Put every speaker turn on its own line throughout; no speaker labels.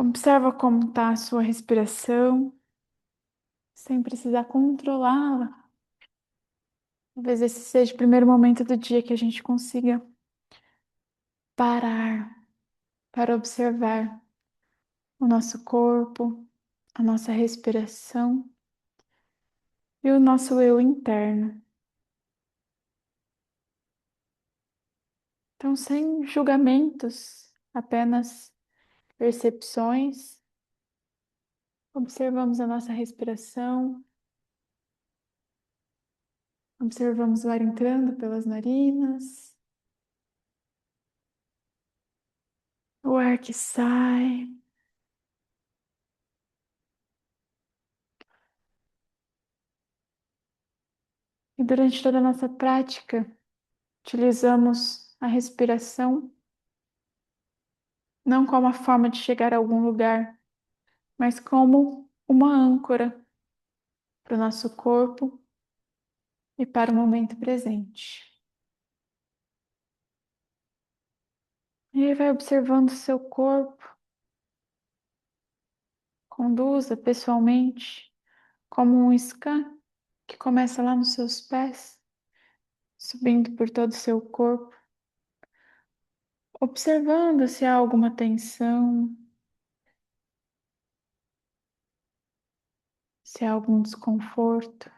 Observa como está a sua respiração, sem precisar controlá-la. Talvez esse seja o primeiro momento do dia que a gente consiga parar para observar o nosso corpo, a nossa respiração e o nosso eu interno. Então, sem julgamentos, apenas percepções, observamos a nossa respiração, observamos o ar entrando pelas narinas, o ar que sai. E durante toda a nossa prática, utilizamos a respiração não como a forma de chegar a algum lugar, mas como uma âncora para o nosso corpo e para o momento presente. E aí vai observando o seu corpo, conduza pessoalmente como um scan que começa lá nos seus pés, subindo por todo o seu corpo, observando se há alguma tensão, se há algum desconforto.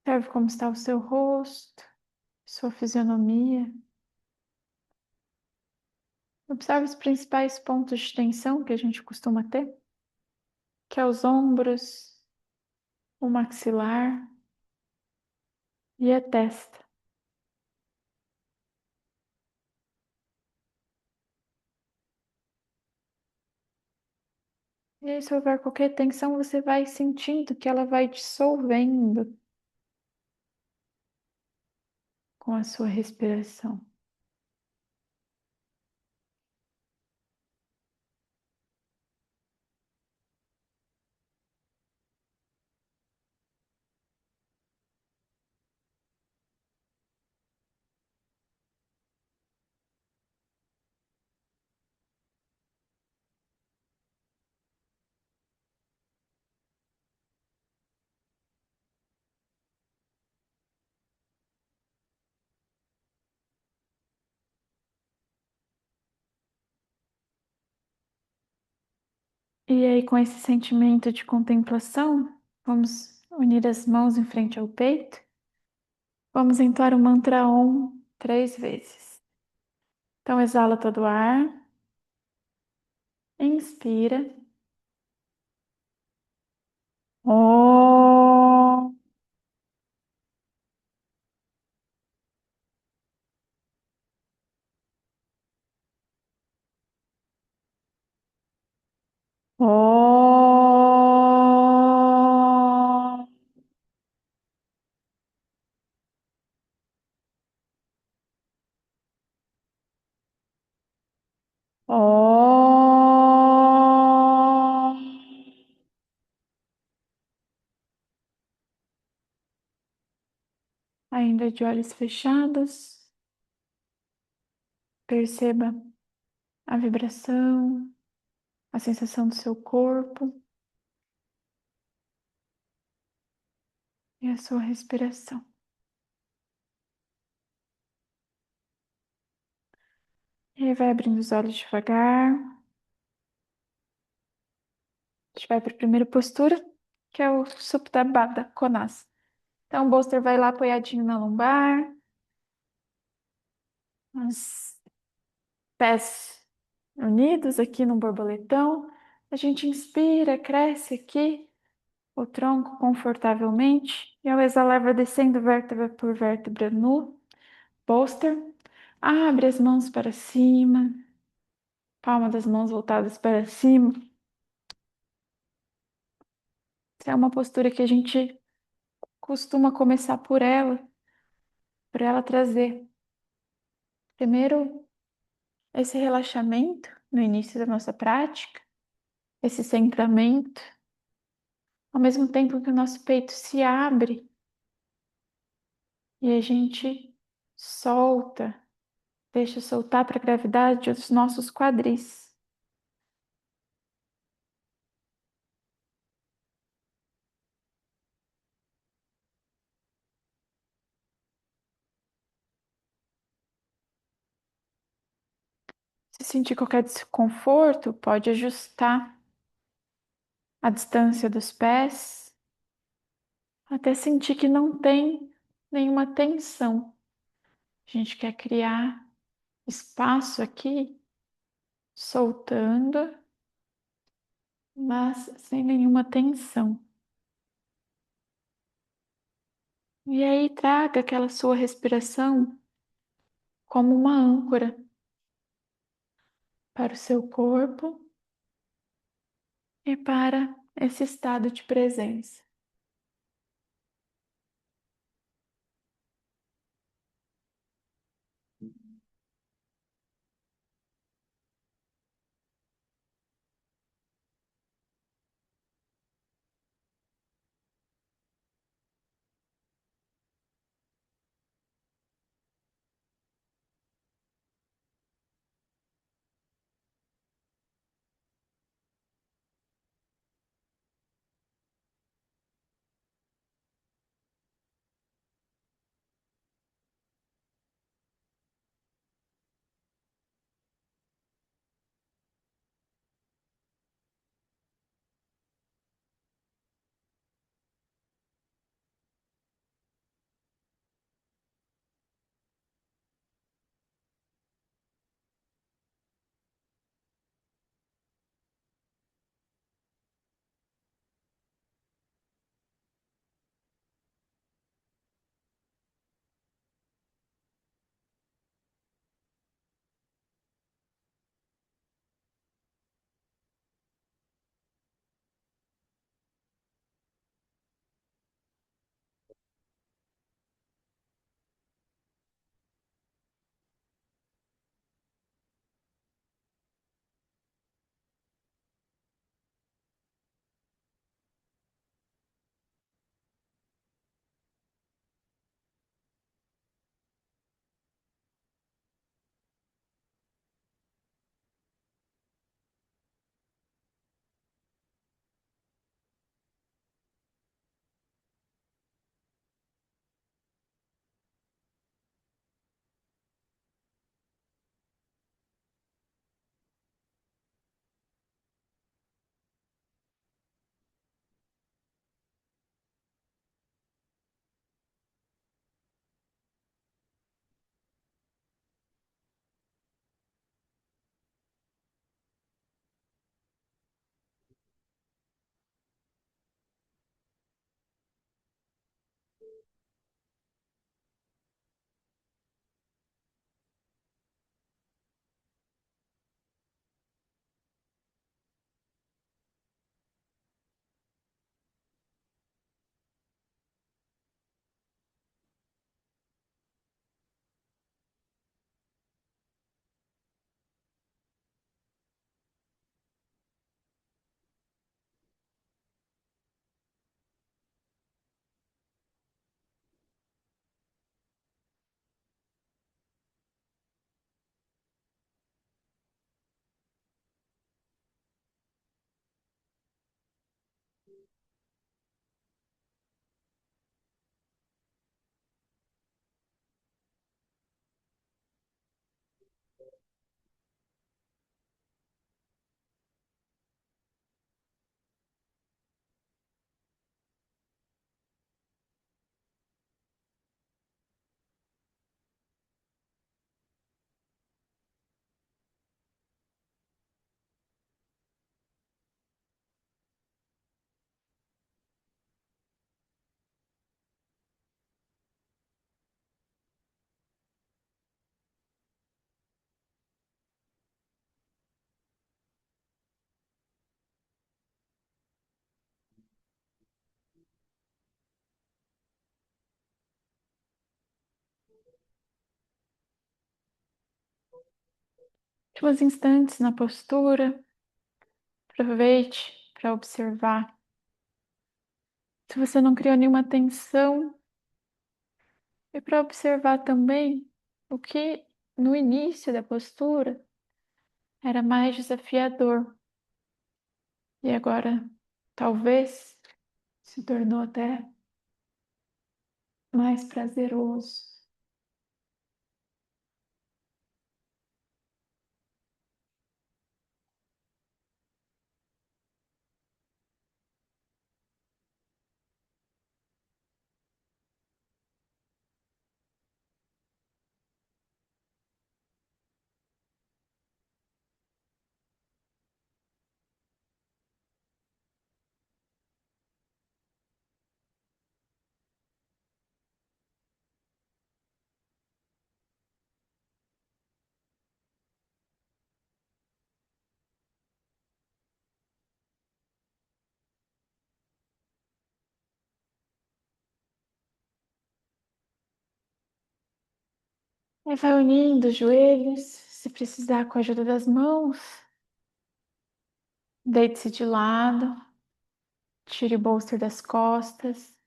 Observe como está o seu rosto, sua fisionomia. Observe os principais pontos de tensão que a gente costuma ter, que é os ombros, o maxilar e a testa. E aí, se houver qualquer tensão, você vai sentindo que ela vai dissolvendo com a sua respiração. E aí, com esse sentimento de contemplação, vamos unir as mãos em frente ao peito. Vamos entoar o mantra Om 3 vezes. Então, exala todo o ar, inspira. Om. Om. Om. Ainda de olhos fechados, perceba a vibração, a sensação do seu corpo e a sua respiração. E aí vai abrindo os olhos devagar. A gente vai para a primeira postura, que é o Supta Baddha Konasana. Então o bolster vai lá apoiadinho na lombar, os pés unidos aqui no borboletão. A gente inspira, cresce aqui o tronco confortavelmente e ao exalar vai descendo vértebra por vértebra no bolster. Abre as mãos para cima, palma das mãos voltadas para cima. Essa é uma postura que a gente costuma começar por ela, para ela trazer primeiro esse relaxamento no início da nossa prática, esse centramento, ao mesmo tempo que o nosso peito se abre e a gente solta, deixa soltar para a gravidade os nossos quadris. Se sentir qualquer desconforto, pode ajustar a distância dos pés, até sentir que não tem nenhuma tensão. A gente quer criar espaço aqui, soltando, mas sem nenhuma tensão. E aí traga aquela sua respiração como uma âncora para o seu corpo e para esse estado de presença. últimos instantes na postura. Aproveite para observar. Se você não criou nenhuma tensão, e para observar também o que no início da postura era mais desafiador e agora talvez se tornou até mais prazeroso. E vai unindo os joelhos, se precisar com a ajuda das mãos. Deite-se de lado, tire o bolster das costas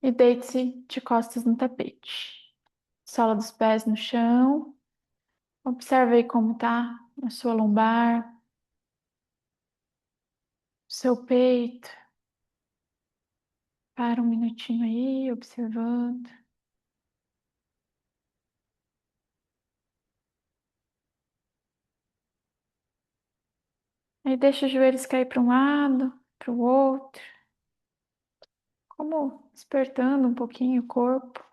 e deite-se de costas no tapete. Sola dos pés no chão. Observe aí como tá a sua lombar, seu peito. Para um minutinho aí, observando. Aí deixa os joelhos cair para um lado, para o outro, como despertando um pouquinho o corpo.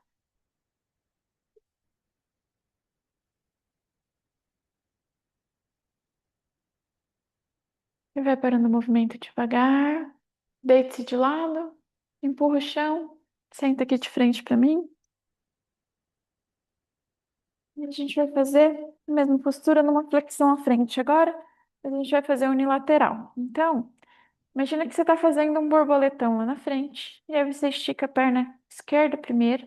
E vai parando o movimento devagar. Deite-se de lado, empurra o chão, senta aqui de frente para mim. E a gente vai fazer a mesma postura numa flexão à frente agora. A gente vai fazer unilateral. Então, imagina que você está fazendo um borboletão lá na frente. E aí você estica a perna esquerda primeiro.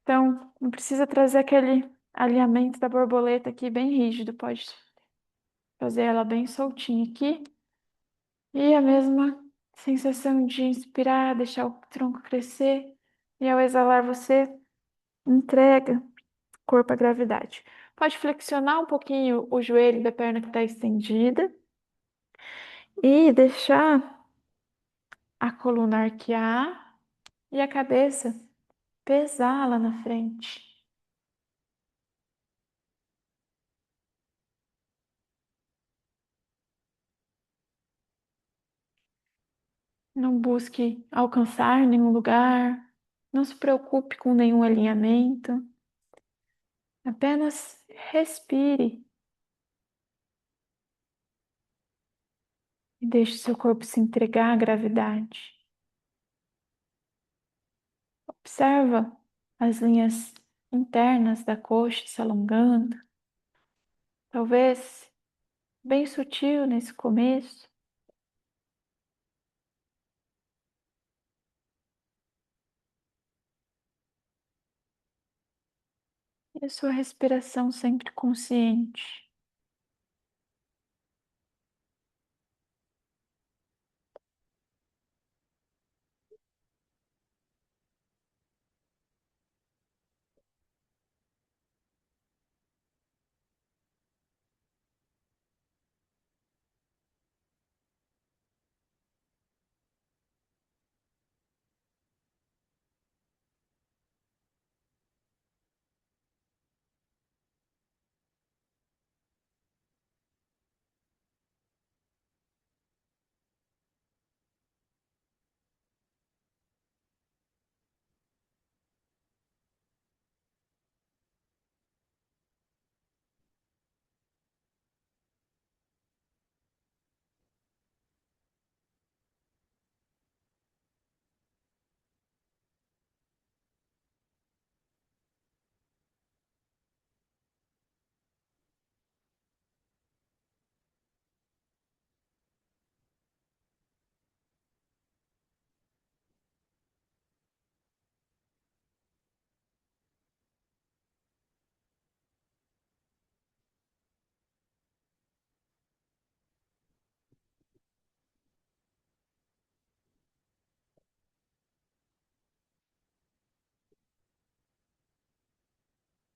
Então, não precisa trazer aquele alinhamento da borboleta aqui bem rígido. Pode fazer ela bem soltinha aqui. E a mesma sensação de inspirar, deixar o tronco crescer. E ao exalar, você entrega o corpo à gravidade. Pode flexionar um pouquinho o joelho da perna que está estendida e deixar a coluna arquear e a cabeça pesar lá na frente. Não busque alcançar nenhum lugar, não se preocupe com nenhum alinhamento, apenas respire e deixe seu corpo se entregar à gravidade. Observa as linhas internas da coxa se alongando, talvez bem sutil nesse começo. E a sua respiração sempre consciente.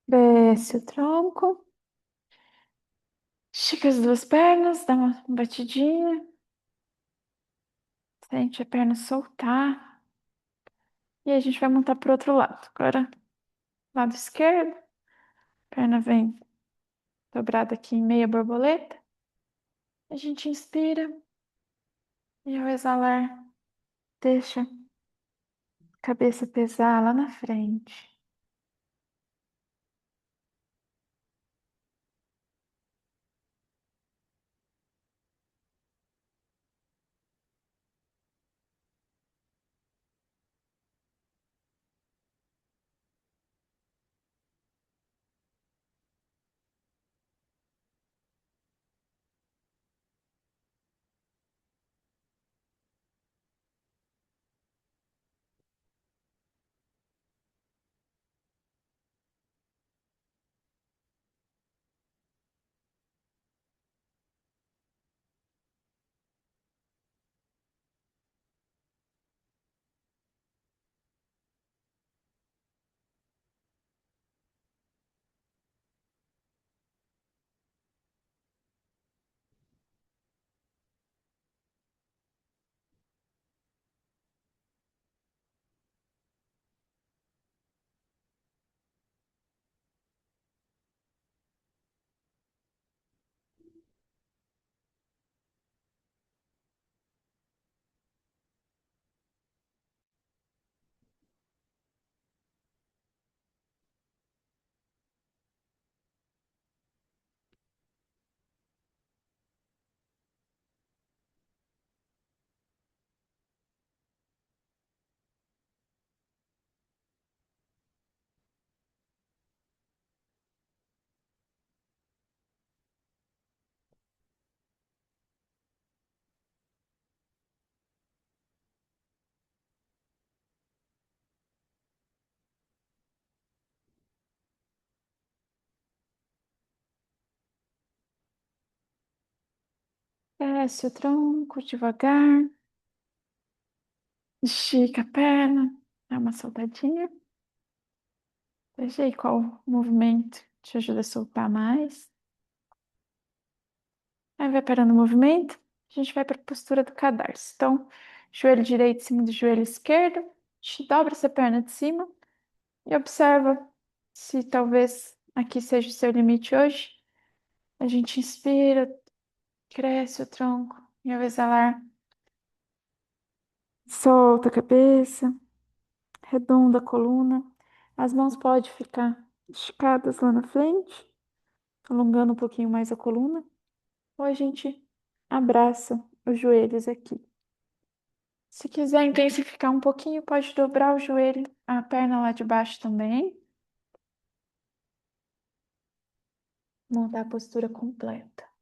Desce o tronco. Estica as duas pernas, dá uma batidinha. Sente a perna soltar. E a gente vai montar pro outro lado. Agora, lado esquerdo. Perna vem dobrada aqui em meia borboleta. A gente inspira e ao exalar, deixa a cabeça pesar lá na frente. Desce o tronco devagar. Estica a perna. Dá uma soltadinha. Veja aí qual movimento te ajuda a soltar mais. Aí vai parando o movimento. A gente vai para a postura do cadarço. Então, joelho direito em cima do joelho esquerdo. A gente dobra essa perna de cima e observa se talvez aqui seja o seu limite hoje. A gente inspira, cresce o tronco e ao exalar, solta a cabeça, redonda a coluna. As mãos podem ficar esticadas lá na frente, alongando um pouquinho mais a coluna. Ou a gente abraça os joelhos aqui. Se quiser intensificar um pouquinho, pode dobrar o joelho, a perna lá de baixo também. Montar a postura completa.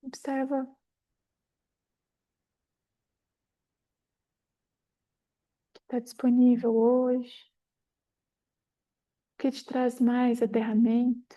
Observa o que está disponível hoje, o que te traz mais aterramento.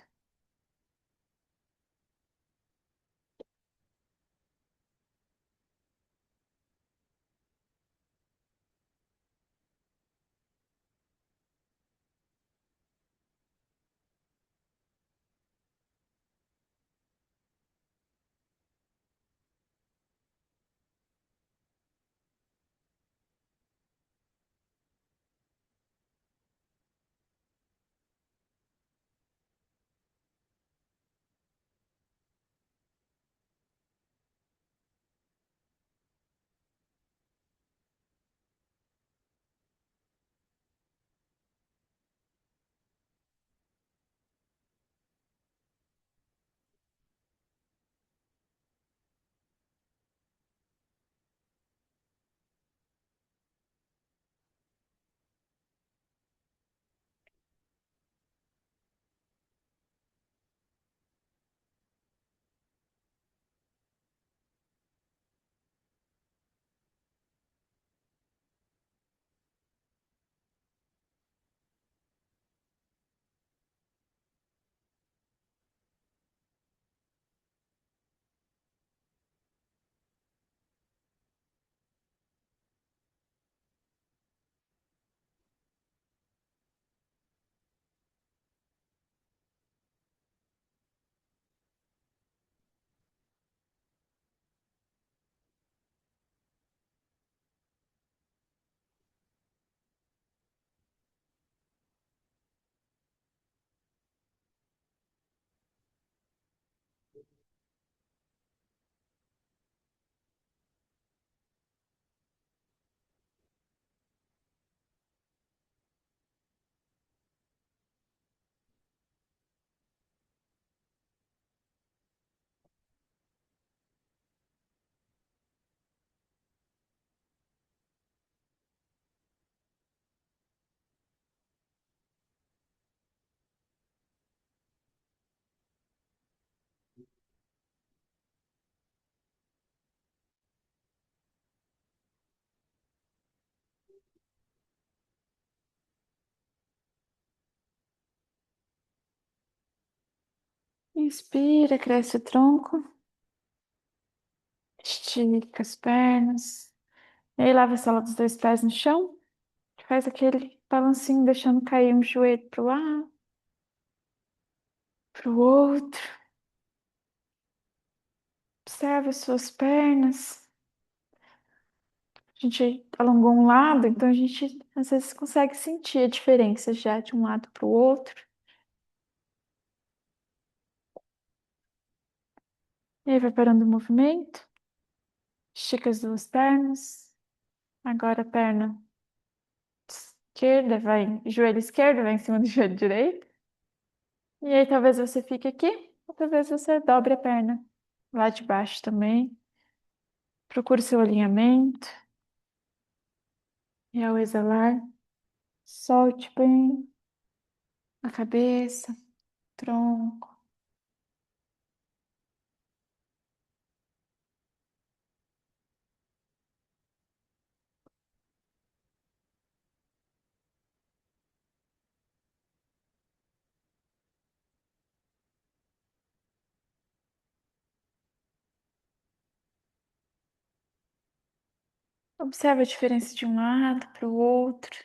Inspira, cresce o tronco, estica as pernas. E aí lava a sola dos dois pés no chão. Faz aquele balancinho, deixando cair um joelho pro lado, pro outro. Observa as suas pernas. A gente alongou um lado, então a gente às vezes consegue sentir a diferença já de um lado para o outro. E aí vai parando o movimento. Estica as duas pernas. Agora a perna esquerda vai, joelho esquerdo vai em cima do joelho direito. E aí talvez você fique aqui, ou talvez você dobre a perna lá de baixo também. Procure seu alinhamento. E ao exalar, solte bem a cabeça, tronco. Observe a diferença de um lado para o outro.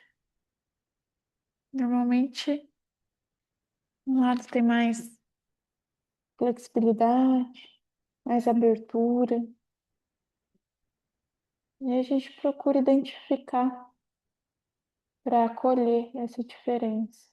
Normalmente, um lado tem mais flexibilidade, mais abertura. E a gente procura identificar para acolher essa diferença.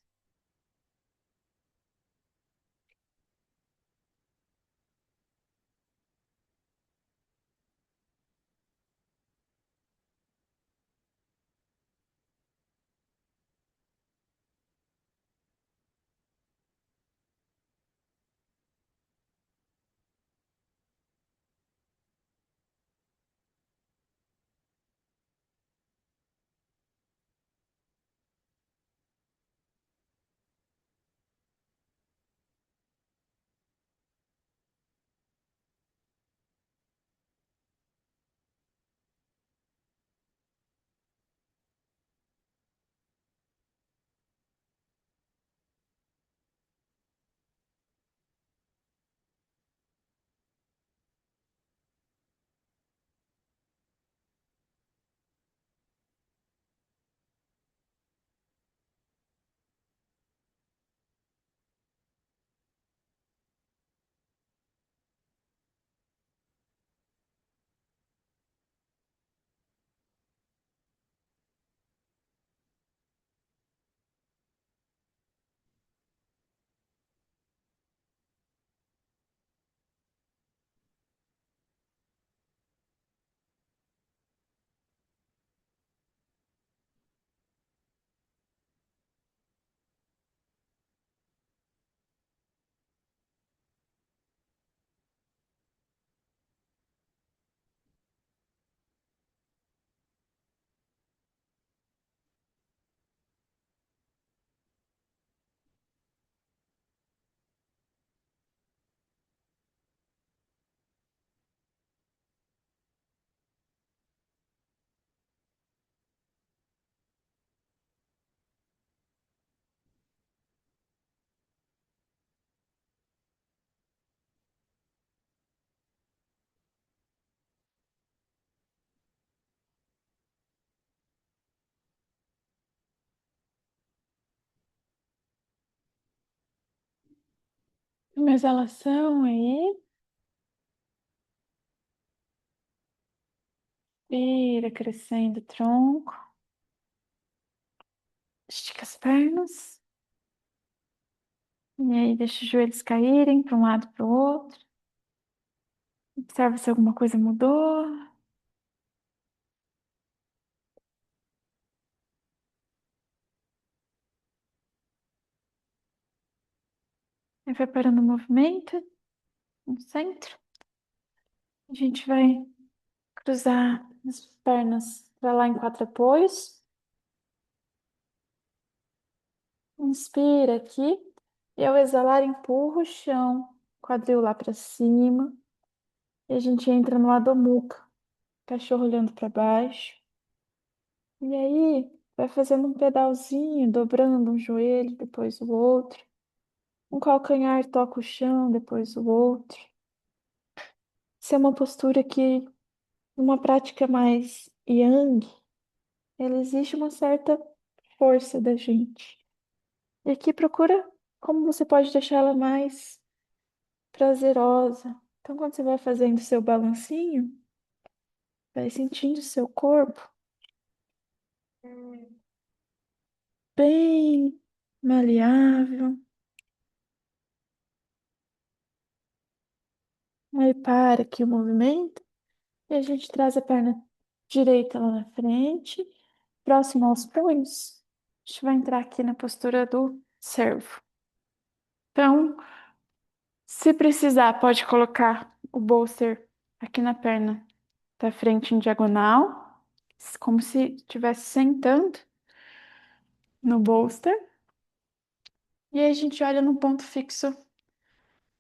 Uma exalação aí. Inspira, crescendo o tronco. Estica as pernas. E aí deixa os joelhos caírem para um lado para o outro. Observa se alguma coisa mudou. Aí vai parando o movimento no centro. A gente vai cruzar as pernas para lá em quatro apoios. Inspira aqui. E ao exalar, empurra o chão, quadril lá para cima. E a gente entra no Adho Mukha, cachorro olhando para baixo. E aí, vai fazendo um pedalzinho, dobrando um joelho, depois o outro. Um calcanhar toca o chão, depois o outro. Isso é uma postura que, numa prática mais yang, ela exige uma certa força da gente. E aqui procura como você pode deixar ela mais prazerosa. Então, quando você vai fazendo seu balancinho, vai sentindo seu corpo bem maleável. Aí para aqui o movimento e a gente traz a perna direita lá na frente, próximo aos punhos. A gente vai entrar aqui na postura do servo. Então, se precisar, pode colocar o bolster aqui na perna da frente em diagonal, como se estivesse sentando no bolster. E aí a gente olha no ponto fixo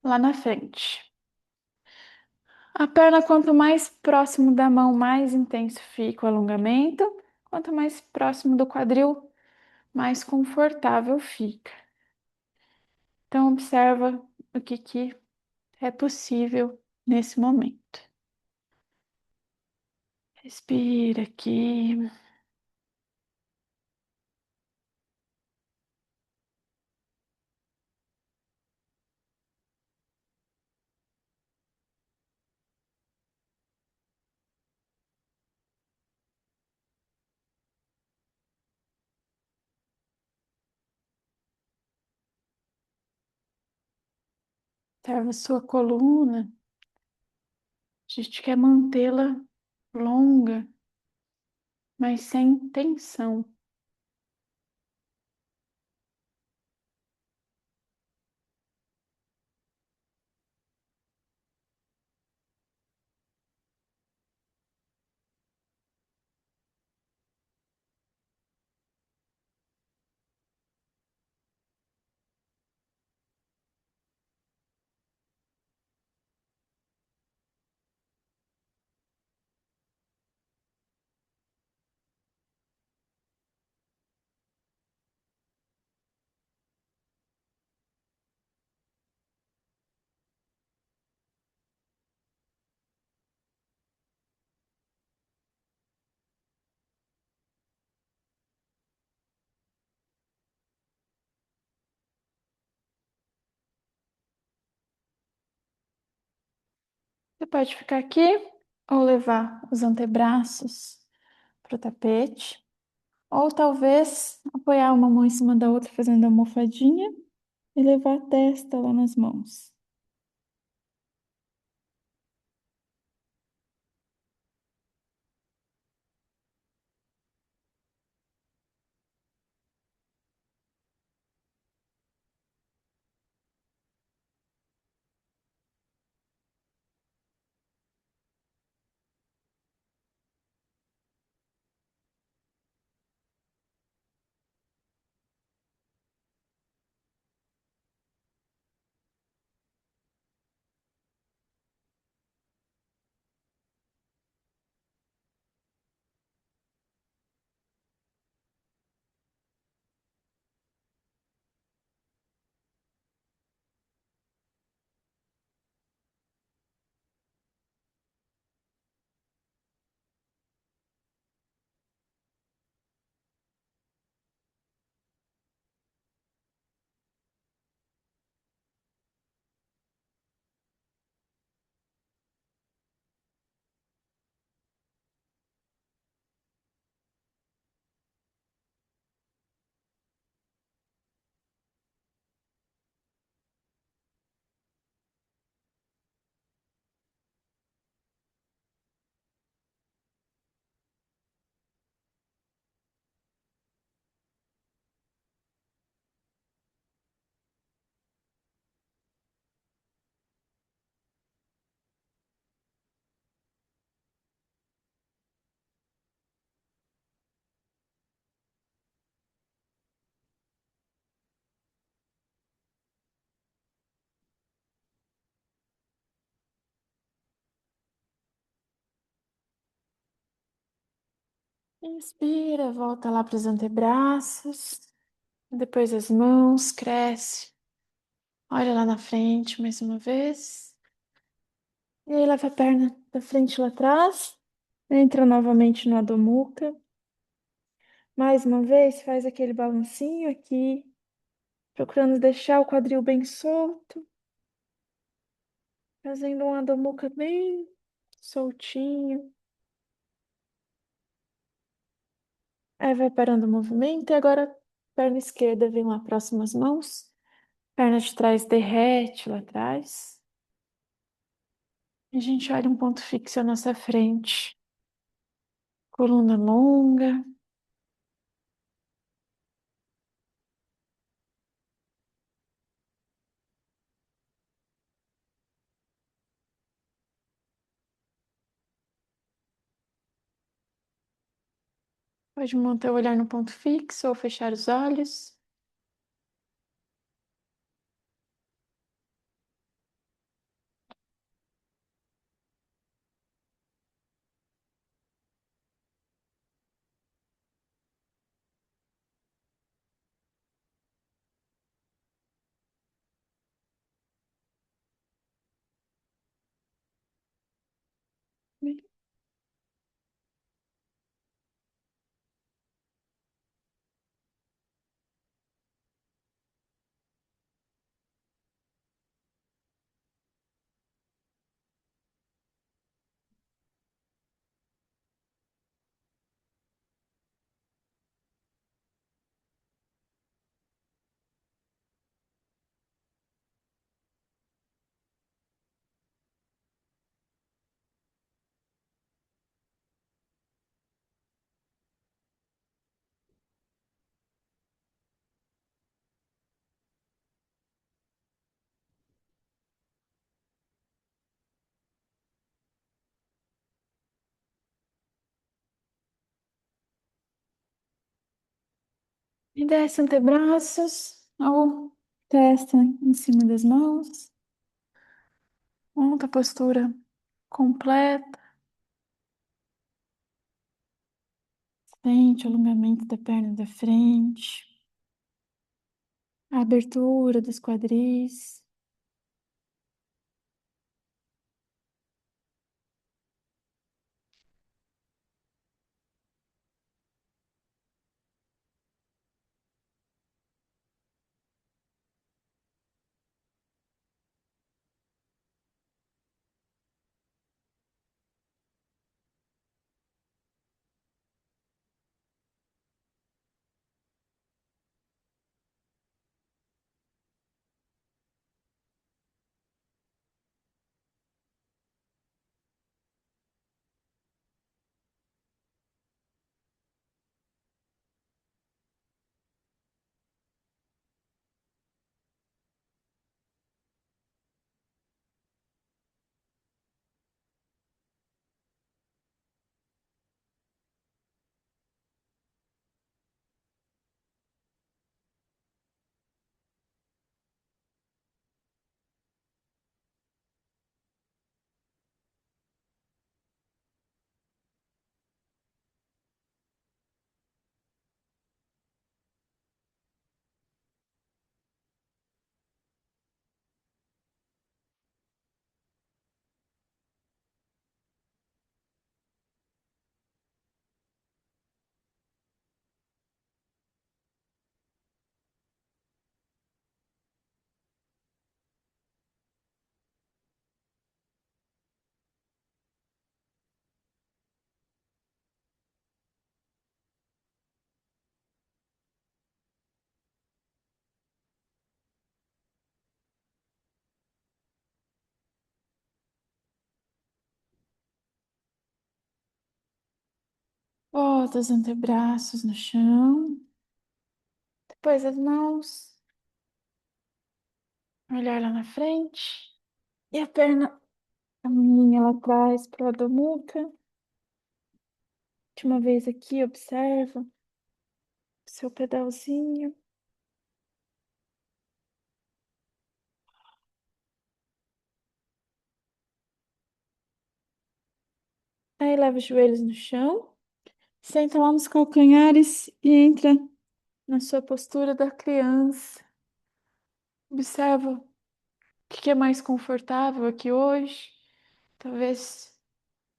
lá na frente. A perna, quanto mais próximo da mão, mais intenso fica o alongamento. Quanto mais próximo do quadril, mais confortável fica. Então, observa o que é possível nesse momento. Respira aqui. Observa a sua coluna. A gente quer mantê-la longa, mas sem tensão. Você pode ficar aqui ou levar os antebraços para o tapete, ou talvez apoiar uma mão em cima da outra fazendo almofadinha e levar a testa lá nas mãos. Inspira, volta lá para os antebraços, depois as mãos, cresce Olha lá na frente mais uma vez. E aí leva a perna da frente lá atrás. Entra novamente no Adho Mukha. Mais uma vez, faz aquele balancinho aqui, procurando deixar o quadril bem solto, fazendo um Adho Mukha bem soltinho. Aí vai parando o movimento e agora perna esquerda vem lá próximo às mãos. Perna de trás derrete lá atrás. E a gente olha um ponto fixo à nossa frente. Coluna longa. Pode manter o olhar no ponto fixo ou fechar os olhos. E desce antebraços ou testa em cima das mãos. Monta a postura completa. Sente o alongamento da perna da frente. A abertura dos quadris. Bota os antebraços no chão. Depois as mãos. Olhar lá na frente. E a perna caminha lá atrás para o Adho Mukha. Última vez aqui, observa o seu pedalzinho. Aí leva os joelhos no chão. Senta lá nos calcanhares e entra na sua postura da criança. Observa que é mais confortável aqui hoje? Talvez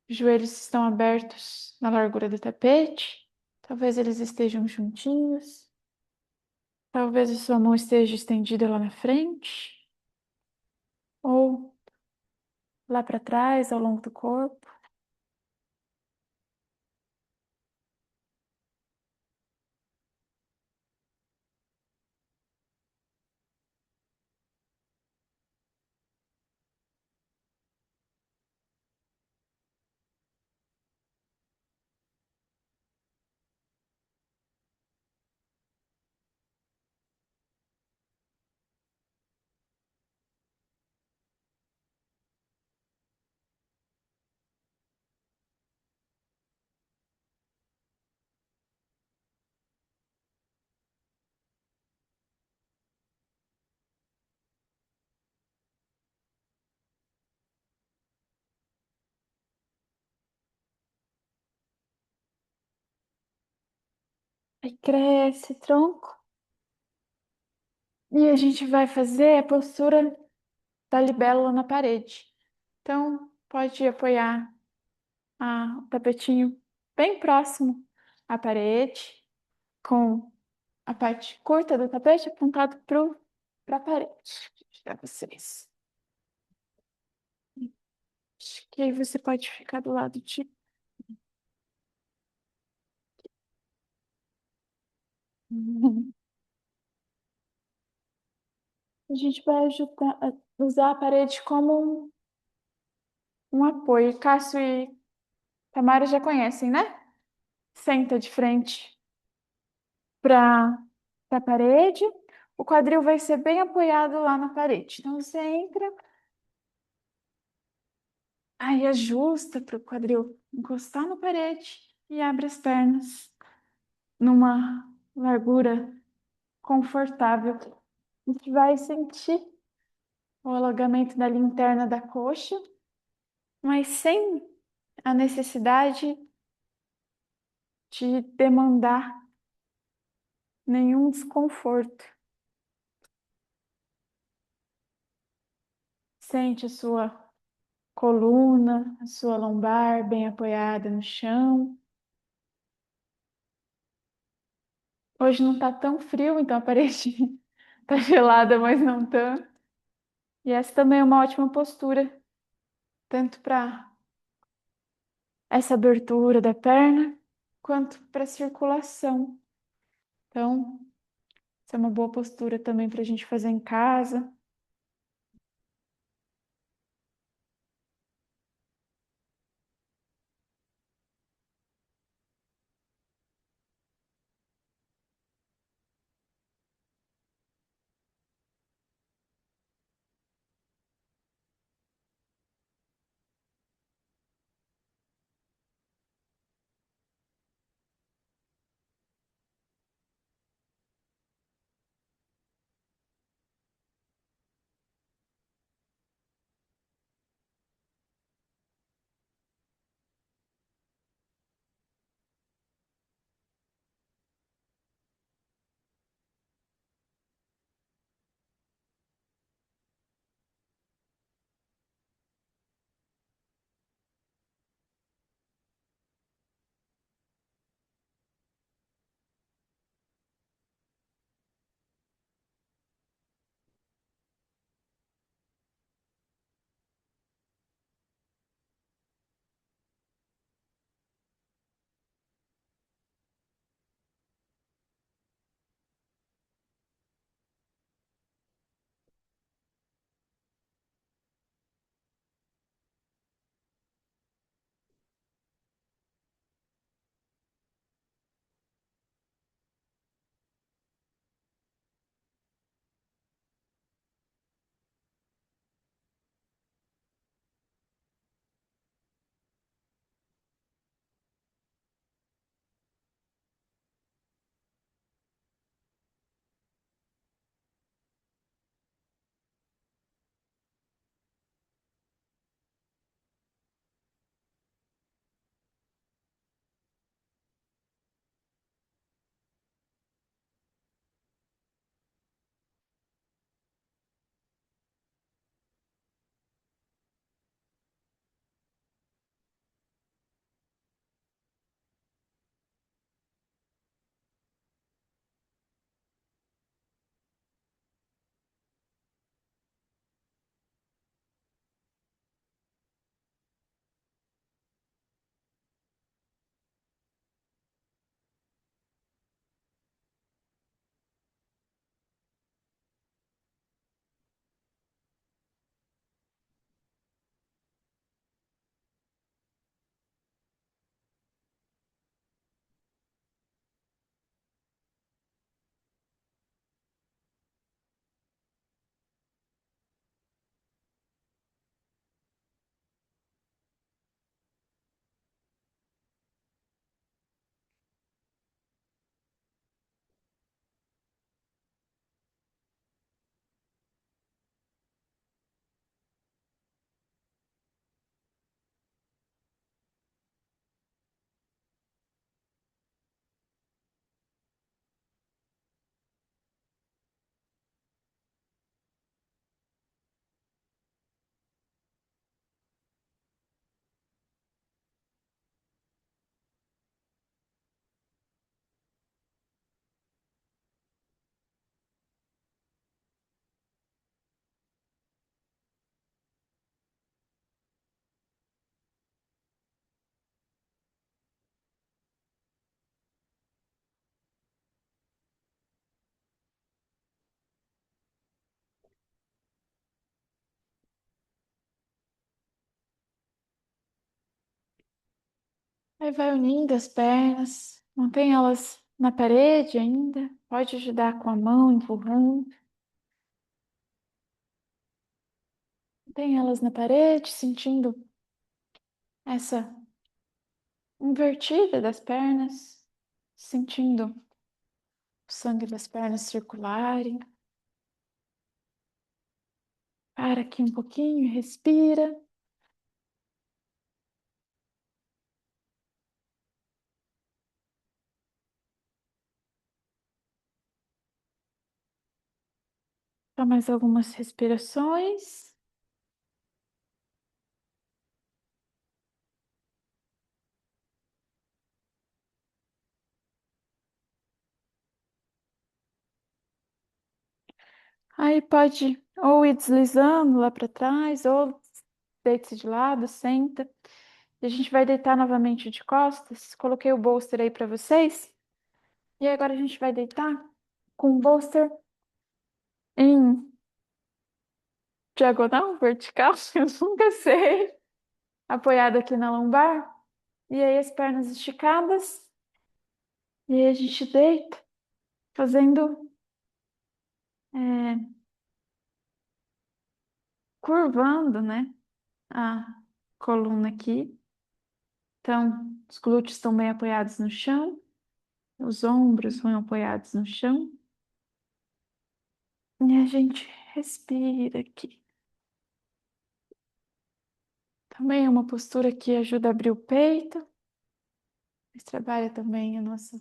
os joelhos estão abertos na largura do tapete. Talvez eles estejam juntinhos. Talvez a sua mão esteja estendida lá na frente. Ou lá para trás, ao longo do corpo. Aí cresce, tronco. E a gente vai fazer a postura da libélula na parede. Então, pode apoiar o tapetinho bem próximo à parede, com a parte curta do tapete apontado para a parede. Vou tirar vocês. Acho que aí você pode ficar do lado de. A gente vai usar a parede como um apoio. Cássio e Tamara já conhecem, né? Senta de frente para a parede. O quadril vai ser bem apoiado lá na parede. Então você entra, aí ajusta para o quadril encostar na parede e abre as pernas numa largura confortável. A gente vai sentir o alongamento da linha interna da coxa, mas sem a necessidade de demandar nenhum desconforto. Sente a sua coluna, a sua lombar bem apoiada no chão. Hoje não está tão frio, então a parede está gelada, mas não tanto. E essa também é uma ótima postura, tanto para essa abertura da perna, quanto para a circulação. Então, essa é uma boa postura também para a gente fazer em casa. Aí vai unindo as pernas, mantém elas na parede ainda, pode ajudar com a mão, empurrando. Mantém elas na parede, sentindo essa invertida das pernas, sentindo o sangue das pernas circularem. Para aqui um pouquinho, respira. Dá mais algumas respirações. Aí pode ou ir deslizando lá para trás, ou deite-se de lado, senta. E a gente vai deitar novamente de costas. Coloquei o bolster aí para vocês. E agora a gente vai deitar com o bolster em diagonal, vertical, eu nunca sei. Apoiado aqui na lombar. E aí as pernas esticadas. E aí a gente deita, fazendo, é, curvando, né? A coluna aqui. Então, os glúteos estão bem apoiados no chão, os ombros vão apoiados no chão. E a gente respira aqui. Também é uma postura que ajuda a abrir o peito, mas trabalha também a nossa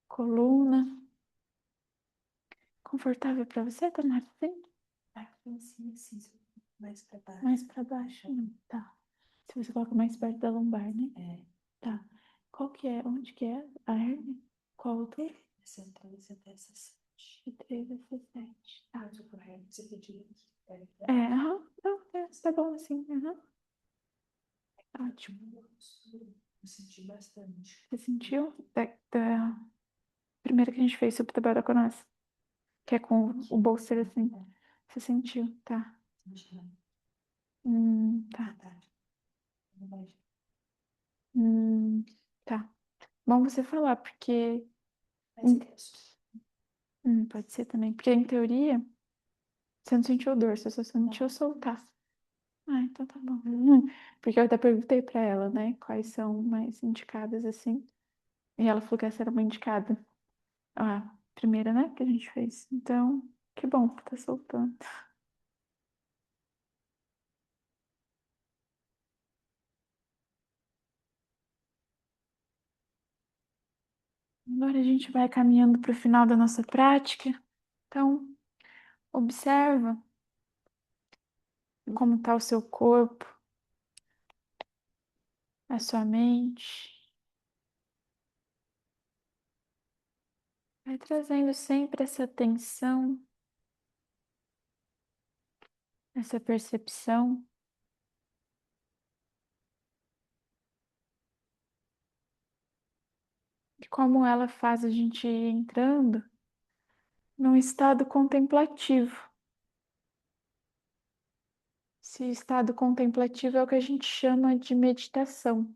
coluna. Confortável para você, Tamara? Sim? Sim. Mais para baixo. Mais para baixo? Não, tá. Se você coloca mais perto da lombar, né? É. Tá. Qual que é? Onde que é a hérnia? Qual altura? Essa 3 até 17. 3 a 17. Tá. Você pediu aqui. É, aham. Não, tá bom assim. Aham. Ótimo. Eu senti bastante. Você sentiu? Da primeira que a gente fez sobre tabaraconase, que é com o bolster assim. Você sentiu? Tá. Tá. Hum, tá. Bom você falar, porque. Pode ser também. Porque em teoria, você não sentiu dor, você só sentiu soltar. Ah, então tá bom. Porque eu até perguntei pra ela, né, quais são mais indicadas assim. E ela falou que essa era uma indicada. A primeira, né, que a gente fez. Então, que bom que tá soltando. Agora a gente vai caminhando para o final da nossa prática. Então, observa como está o seu corpo, a sua mente. Vai trazendo sempre essa atenção, essa percepção de como ela faz a gente ir entrando num estado contemplativo. Esse estado contemplativo é o que a gente chama de meditação.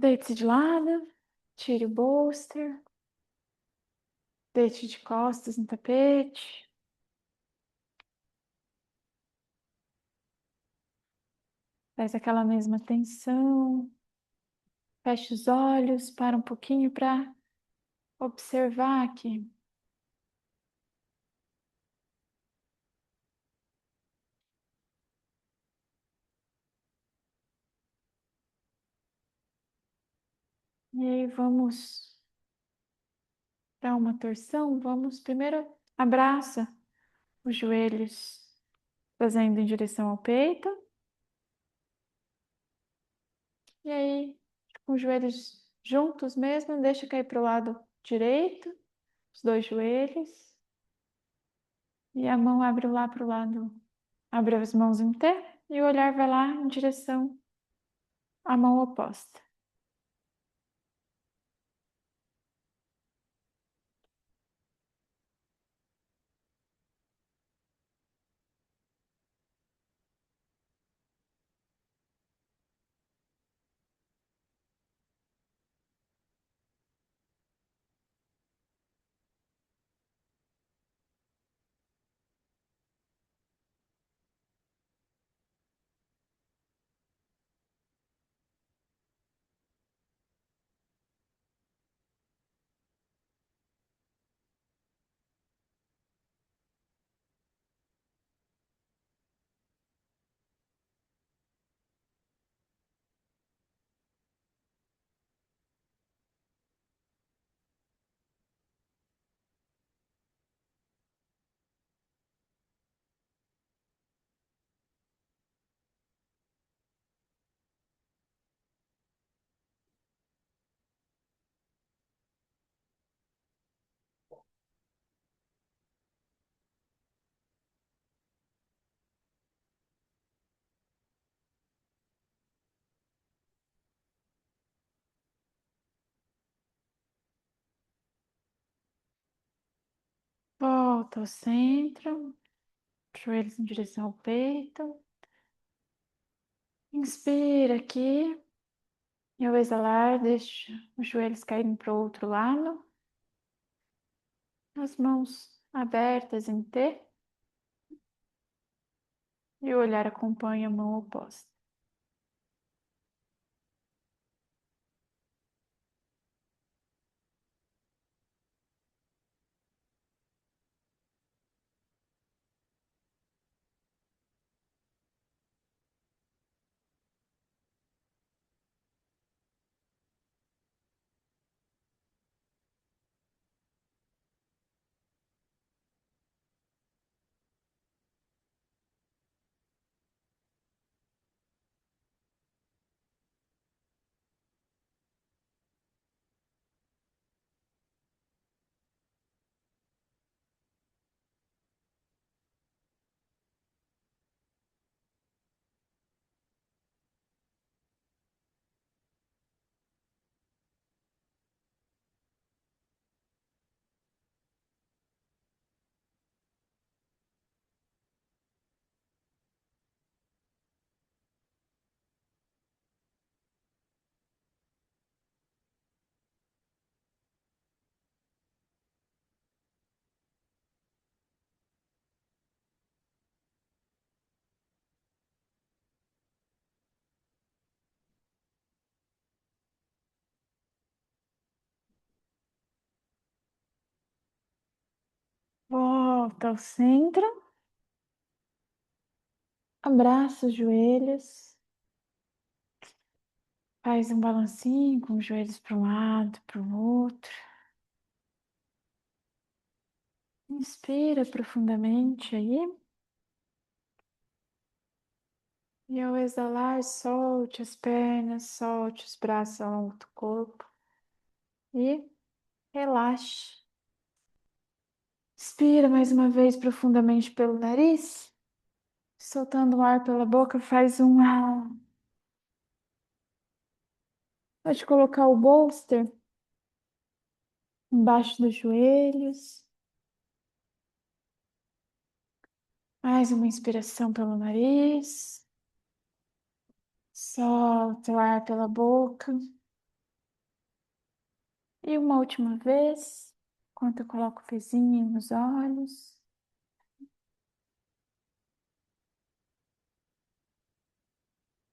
Deite-se de lado, tire o bolster, deite de costas no tapete. Faz aquela mesma tensão. Feche os olhos, para um pouquinho para observar aqui. E aí vamos dar uma torção. Vamos primeiro abraça os joelhos, fazendo em direção ao peito. E aí, com os joelhos juntos mesmo, deixa cair para o lado direito, os dois joelhos. E a mão abre lá para o lado, abre as mãos em T e o olhar vai lá em direção à mão oposta. Volta ao centro, joelhos em direção ao peito. Inspira aqui e ao exalar, deixa os joelhos caírem para o outro lado. As mãos abertas em T e o olhar acompanha a mão oposta. Volta ao centro, abraça os joelhos, faz um balancinho com os joelhos para um lado, para o outro. Inspira profundamente aí. E ao exalar, solte as pernas, solte os braços ao longo do corpo e relaxe. Inspira mais uma vez profundamente pelo nariz, soltando o ar pela boca, faz um ah. Pode colocar o bolster embaixo dos joelhos. Mais uma inspiração pelo nariz. Solta o ar pela boca. E uma última vez, enquanto eu coloco o pezinho nos olhos.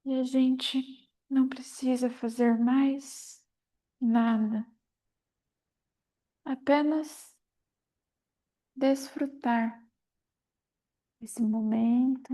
E a gente não precisa fazer mais nada, apenas desfrutar esse momento.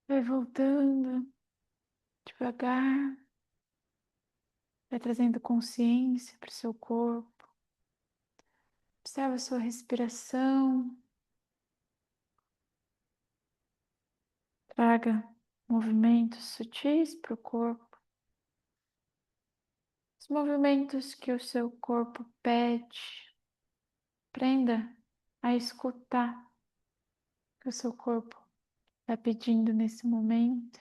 Vai voltando devagar, vai trazendo consciência para o seu corpo. Observa a sua respiração. Traga movimentos sutis para o corpo. Os movimentos que o seu corpo pede. Aprenda a escutar o que o seu corpo está pedindo nesse momento.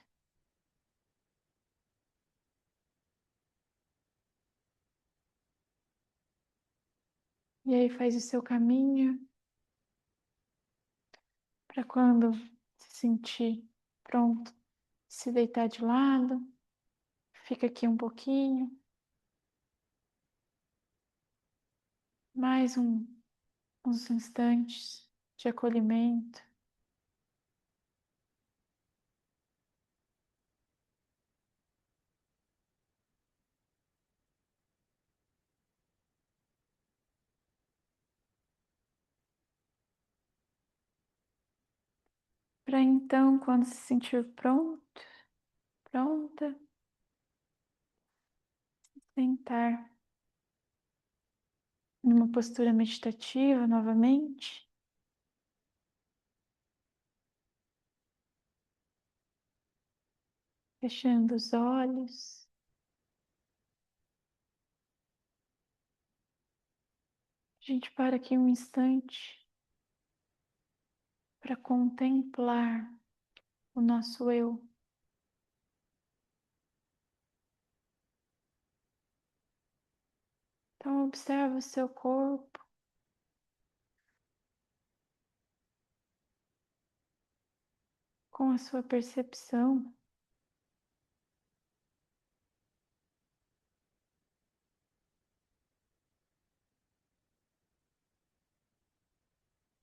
E aí faz o seu caminho para quando se sentir pronto, se deitar de lado. Fica aqui um pouquinho. Mais uns instantes de acolhimento. Para então, quando se sentir pronto, pronta, sentar numa postura meditativa novamente, fechando os olhos. A gente para aqui um instante para contemplar o nosso eu. Então, observa o seu corpo, com a sua percepção.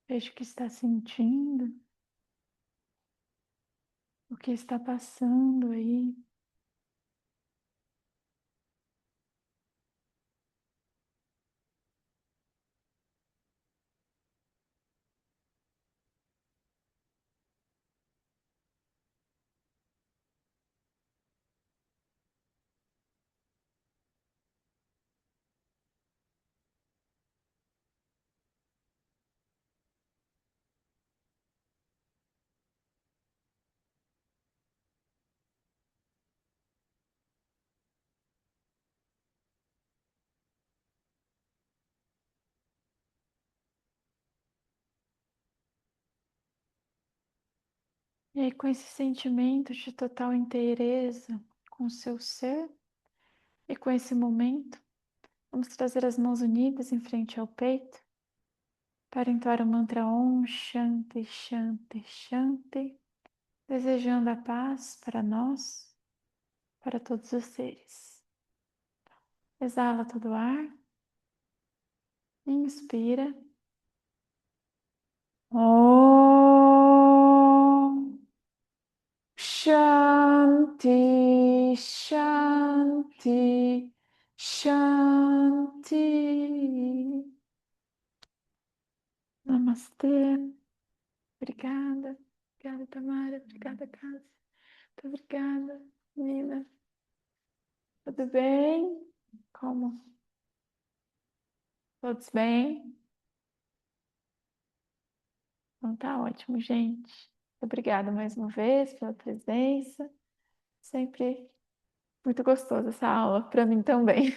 Veja o que está sentindo, o que está passando aí. E aí, com esse sentimento de total inteireza com o seu ser e com esse momento, vamos trazer as mãos unidas em frente ao peito para entoar o mantra Om Shanti Shanti Shanti, desejando a paz para nós, para todos os seres. Exala todo o ar, inspira. Om Shanti Shanti Shanti. Namastê. Obrigada. Obrigada, Tamara. Obrigada, Cássia. Muito obrigada, Nina. Tudo bem? Como? Todos bem? Então tá ótimo, gente. Obrigada mais uma vez pela presença. Sempre muito gostosa essa aula, para mim também.